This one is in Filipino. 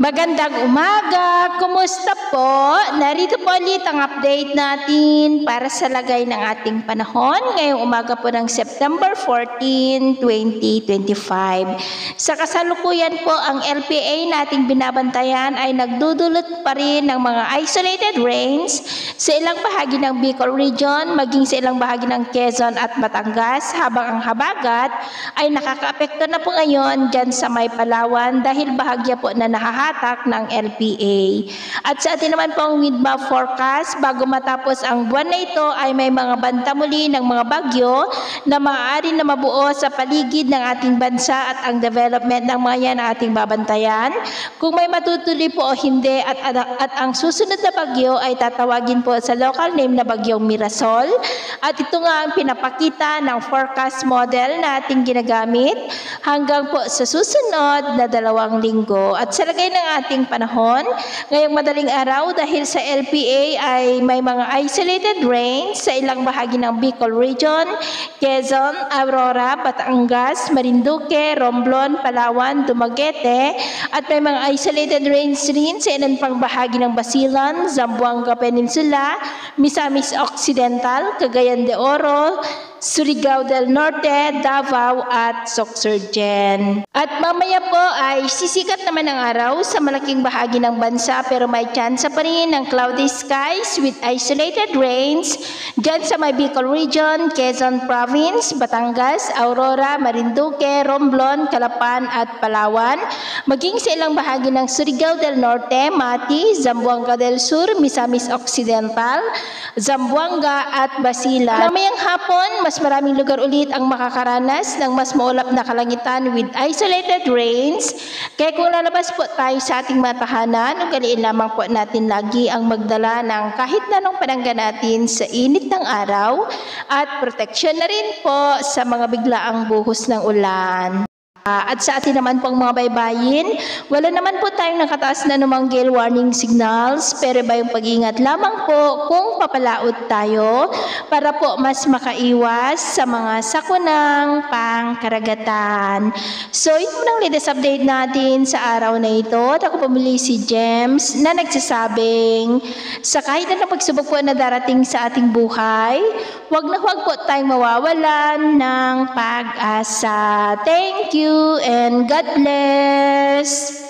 Magandang umaga! Kumusta po? Narito po ulit ang update natin para sa lagay ng ating panahon ngayong umaga po ng September 14, 2025. Sa kasalukuyan po, ang LPA nating binabantayan ay nagdudulot pa rin ng mga isolated rains sa ilang bahagi ng Bicol Region, maging sa ilang bahagi ng Quezon at Batangas, habang ang habagat ay nakakaapekto na po ngayon dyan sa may Palawan dahil bahagya po na nahahatak ng LPA. At sa atin naman pong WindMap forecast, bago matapos ang buwan na ito ay may mga banta muli ng mga bagyo na maaari na mabuo sa paligid ng ating bansa at ang development ng mga yan ating babantayan. Kung may matutuloy po o hindi at ang susunod na bagyo ay tatawagin po sa local name na bagyong Mirasol. At ito nga ang pinapakita ng forecast model na ating ginagamit hanggang po sa susunod na 2 linggo. At sa lagay ng ating panahon, ngayong madaling araw dahil sa LPA ay may mga isolated rains sa ilang bahagi ng Bicol Region, Quezon, Aurora, Batangas, Marinduque, Romblon, Palawan, Dumaguete, at may mga isolated rains rin sa ilang pang bahagi ng Basilan, Zamboanga Peninsula, Misamis Occidental, Cagayan de Oro, Surigao del Norte, Davao at Sorsogon. At mamaya po ay sisikat naman ang araw sa malaking bahagi ng bansa pero may tsansa pa rin ng cloudy skies with isolated rains dyan sa may Bicol Region, Quezon Province, Batangas, Aurora, Marinduque, Romblon, Calapan at Palawan, maging sa ilang bahagi ng Surigao del Norte, Mati, Zamboanga del Sur, Misamis Occidental, Zamboanga at Basilan. Mamayang hapon, mas maraming lugar ulit ang makakaranas ng mas maulap na kalangitan with isolated rains. Kaya kung lalabas po tayo sa ating mga tahanan, ugaliin lamang po natin lagi ang magdala ng kahit na anong panangga natin sa init ng araw at proteksyon na rin po sa mga biglaang buhos ng ulan. At sa atin naman pong mga baybayin, wala naman po tayong nakataas na namang gale warning signals, pero ba yung pag-ingat lamang po kung papalaot tayo para po mas makaiwas sa mga sakunang pangkaragatan. So, ito ang latest update natin sa araw na ito. At ako pumili si James na nagsasabing sa kahit na pagsubok po na darating sa ating buhay, huwag na huwag po tayong mawawalan ng pag-asa. Thank you and God bless.